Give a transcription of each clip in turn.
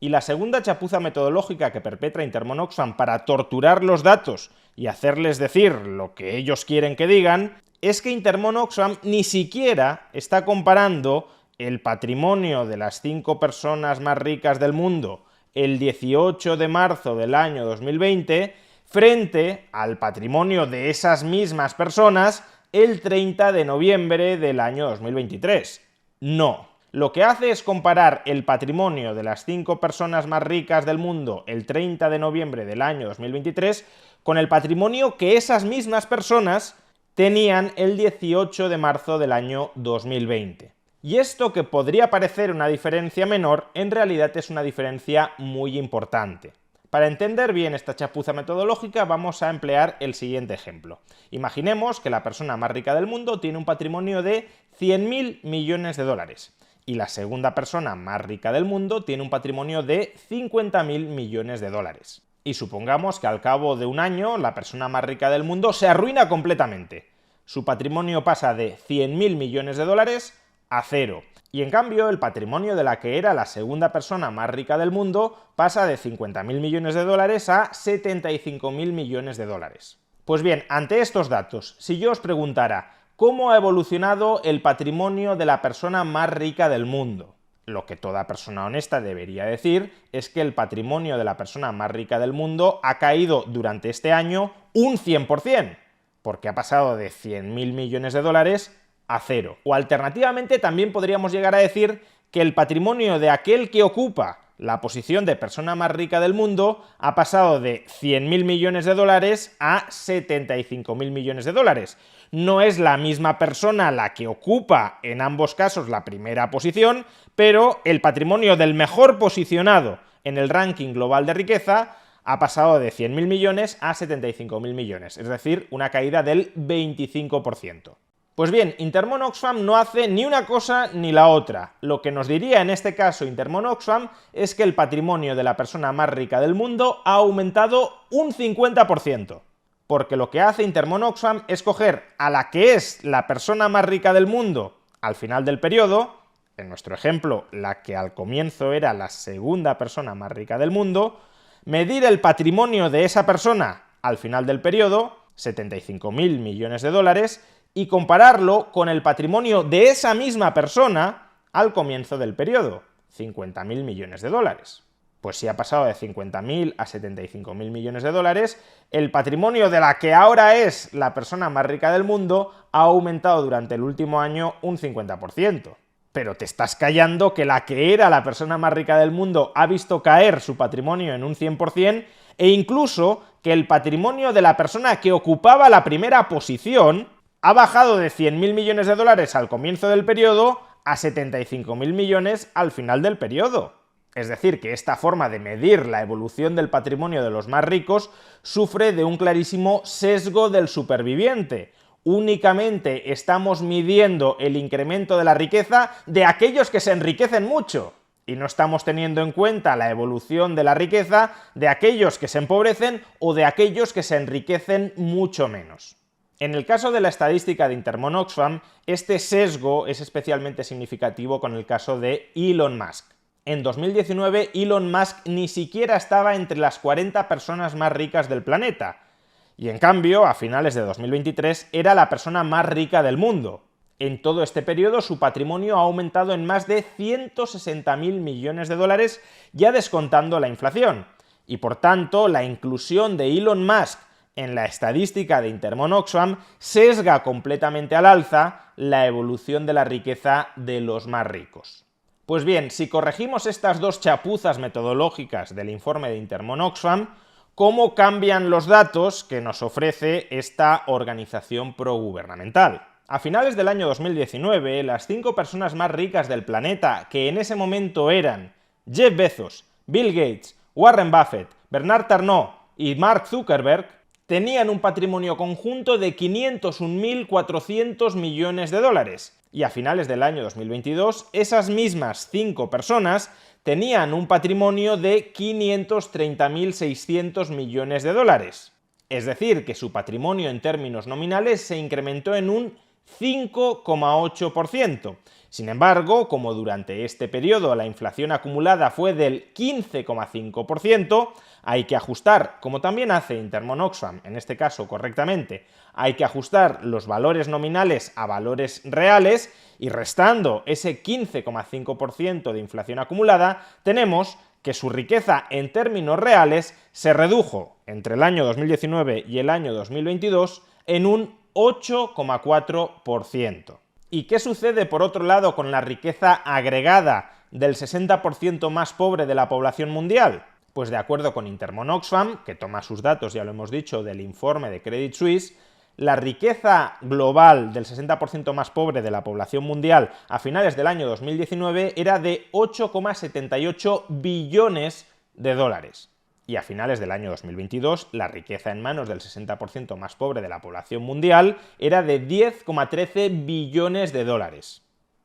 Y la segunda chapuza metodológica que perpetra Intermon Oxfam para torturar los datos y hacerles decir lo que ellos quieren que digan, es que Intermon Oxfam ni siquiera está comparando el patrimonio de las 5 personas más ricas del mundo el 18 de marzo del año 2020 frente al patrimonio de esas mismas personas el 30 de noviembre del año 2023. No. Lo que hace es comparar el patrimonio de las 5 personas más ricas del mundo el 30 de noviembre del año 2023 con el patrimonio que esas mismas personas tenían el 18 de marzo del año 2020. Y esto, que podría parecer una diferencia menor, en realidad es una diferencia muy importante. Para entender bien esta chapuza metodológica vamos a emplear el siguiente ejemplo. Imaginemos que la persona más rica del mundo tiene un patrimonio de 100.000 millones de dólares y la segunda persona más rica del mundo tiene un patrimonio de 50.000 millones de dólares. Y supongamos que al cabo de un año la persona más rica del mundo se arruina completamente. Su patrimonio pasa de 100.000 millones de dólares a cero. Y en cambio el patrimonio de la que era la segunda persona más rica del mundo pasa de 50.000 millones de dólares a 75.000 millones de dólares. Pues bien, ante estos datos, si yo os preguntara ¿cómo ha evolucionado el patrimonio de la persona más rica del mundo? Lo que toda persona honesta debería decir es que el patrimonio de la persona más rica del mundo ha caído durante este año un 100%, porque ha pasado de 100.000 millones de dólares a cero. O alternativamente también podríamos llegar a decir que el patrimonio de aquel que ocupa la posición de persona más rica del mundo ha pasado de 100.000 millones de dólares a 75.000 millones de dólares. No es la misma persona la que ocupa en ambos casos la primera posición, pero el patrimonio del mejor posicionado en el ranking global de riqueza ha pasado de 100.000 millones a 75.000 millones, es decir, una caída del 25%. Pues bien, Intermon Oxfam no hace ni una cosa ni la otra. Lo que nos diría en este caso Intermon Oxfam es que el patrimonio de la persona más rica del mundo ha aumentado un 50%. Porque lo que hace Intermon Oxfam es coger a la que es la persona más rica del mundo al final del periodo, en nuestro ejemplo, la que al comienzo era la segunda persona más rica del mundo, medir el patrimonio de esa persona al final del periodo, 75.000 millones de dólares, y compararlo con el patrimonio de esa misma persona al comienzo del periodo, 50.000 millones de dólares. Pues si ha pasado de 50.000 a 75.000 millones de dólares, el patrimonio de la que ahora es la persona más rica del mundo ha aumentado durante el último año un 50%. Pero te estás callando que la que era la persona más rica del mundo ha visto caer su patrimonio en un 100%, e incluso que el patrimonio de la persona que ocupaba la primera posición ha bajado de 100.000 millones de dólares al comienzo del periodo a 75.000 millones al final del periodo. Es decir, que esta forma de medir la evolución del patrimonio de los más ricos sufre de un clarísimo sesgo del superviviente. Únicamente estamos midiendo el incremento de la riqueza de aquellos que se enriquecen mucho, y no estamos teniendo en cuenta la evolución de la riqueza de aquellos que se empobrecen o de aquellos que se enriquecen mucho menos. En el caso de la estadística de Intermon Oxfam, este sesgo es especialmente significativo con el caso de Elon Musk. En 2019, Elon Musk ni siquiera estaba entre las 40 personas más ricas del planeta, y en cambio, a finales de 2023, era la persona más rica del mundo. En todo este periodo, su patrimonio ha aumentado en más de 160.000 millones de dólares, ya descontando la inflación, y por tanto, la inclusión de Elon Musk en la estadística de Intermon Oxfam sesga completamente al alza la evolución de la riqueza de los más ricos. Pues bien, si corregimos estas dos chapuzas metodológicas del informe de Intermon Oxfam, ¿cómo cambian los datos que nos ofrece esta organización progubernamental? A finales del año 2019, las 5 personas más ricas del planeta, que en ese momento eran Jeff Bezos, Bill Gates, Warren Buffett, Bernard Arnault y Mark Zuckerberg, tenían un patrimonio conjunto de 501.400 millones de dólares. Y a finales del año 2022, esas mismas 5 personas tenían un patrimonio de 530.600 millones de dólares. Es decir, que su patrimonio en términos nominales se incrementó en un 5,8%. Sin embargo, como durante este periodo la inflación acumulada fue del 15,5%, hay que ajustar, como también hace Intermon Oxfam, en este caso correctamente, hay que ajustar los valores nominales a valores reales y restando ese 15,5% de inflación acumulada, tenemos que su riqueza en términos reales se redujo entre el año 2019 y el año 2022 en un 8,4%. ¿Y qué sucede, por otro lado, con la riqueza agregada del 60% más pobre de la población mundial? Pues de acuerdo con Intermon Oxfam, que toma sus datos, ya lo hemos dicho, del informe de Credit Suisse, la riqueza global del 60% más pobre de la población mundial a finales del año 2019 era de 8,78 billones de dólares. Y a finales del año 2022, la riqueza en manos del 60% más pobre de la población mundial era de 10,13 billones de dólares.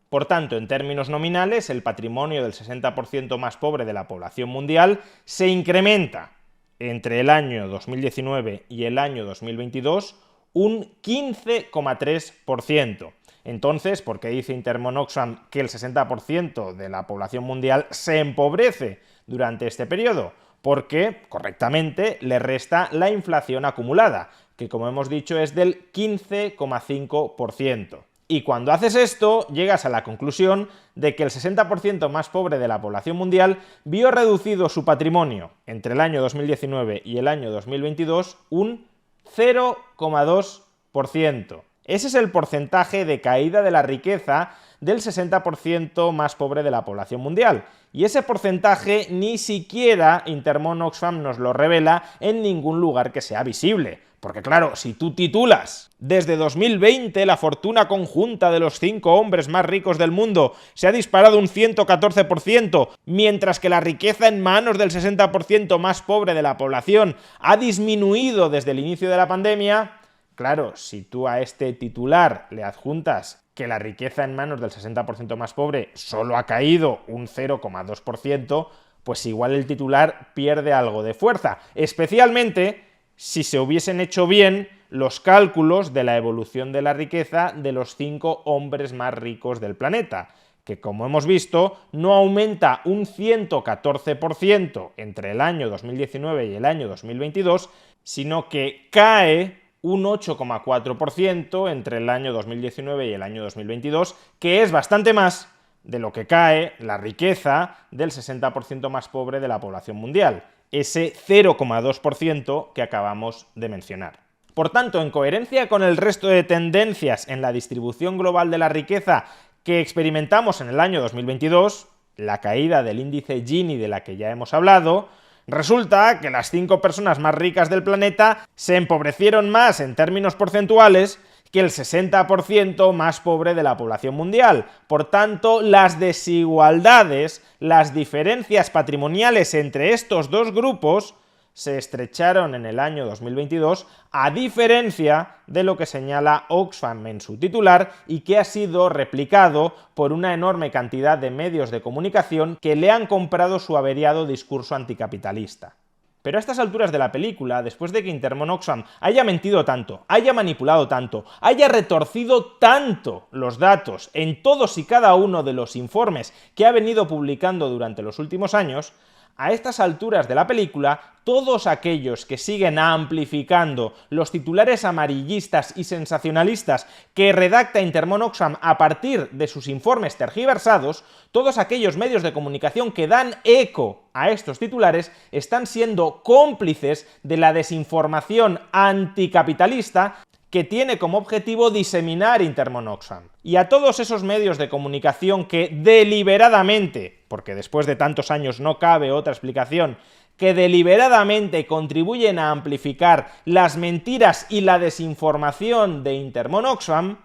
Por tanto, en términos nominales, el patrimonio del 60% más pobre de la población mundial se incrementa entre el año 2019 y el año 2022 un 15,3%. Entonces, ¿por qué dice Intermon Oxfam que el 60% de la población mundial se empobrece durante este periodo? Porque, correctamente, le resta la inflación acumulada, que como hemos dicho es del 15,5%. Y cuando haces esto, llegas a la conclusión de que el 60% más pobre de la población mundial vio reducido su patrimonio entre el año 2019 y el año 2022 un 0,2%. Ese es el porcentaje de caída de la riqueza del 60% más pobre de la población mundial. Y ese porcentaje ni siquiera Intermon Oxfam nos lo revela en ningún lugar que sea visible. Porque claro, si tú titulas desde 2020 la fortuna conjunta de los 5 hombres más ricos del mundo se ha disparado un 114%, mientras que la riqueza en manos del 60% más pobre de la población ha disminuido desde el inicio de la pandemia, claro, si tú a este titular le adjuntas que la riqueza en manos del 60% más pobre solo ha caído un 0,2%, pues igual el titular pierde algo de fuerza, especialmente si se hubiesen hecho bien los cálculos de la evolución de la riqueza de los 5 hombres más ricos del planeta, que como hemos visto no aumenta un 114% entre el año 2019 y el año 2022, sino que cae un 8,4% entre el año 2019 y el año 2022, que es bastante más de lo que cae la riqueza del 60% más pobre de la población mundial, ese 0,2% que acabamos de mencionar. Por tanto, en coherencia con el resto de tendencias en la distribución global de la riqueza que experimentamos en el año 2022, la caída del índice Gini de la que ya hemos hablado, resulta que las 5 personas más ricas del planeta se empobrecieron más en términos porcentuales que el 60% más pobre de la población mundial. Por tanto, las desigualdades, las diferencias patrimoniales entre estos dos grupos se estrecharon en el año 2022, a diferencia de lo que señala Oxfam en su titular y que ha sido replicado por una enorme cantidad de medios de comunicación que le han comprado su averiado discurso anticapitalista. Pero a estas alturas de la película, después de que Intermon Oxfam haya mentido tanto, haya manipulado tanto, haya retorcido tanto los datos en todos y cada uno de los informes que ha venido publicando durante los últimos años, a estas alturas de la película, todos aquellos que siguen amplificando los titulares amarillistas y sensacionalistas que redacta Intermon Oxfam a partir de sus informes tergiversados, todos aquellos medios de comunicación que dan eco a estos titulares están siendo cómplices de la desinformación anticapitalista que tiene como objetivo diseminar Intermon Oxfam. Y a todos esos medios de comunicación que deliberadamente, porque después de tantos años no cabe otra explicación, que deliberadamente contribuyen a amplificar las mentiras y la desinformación de Intermon Oxfam,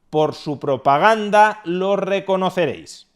por su propaganda lo reconoceréis.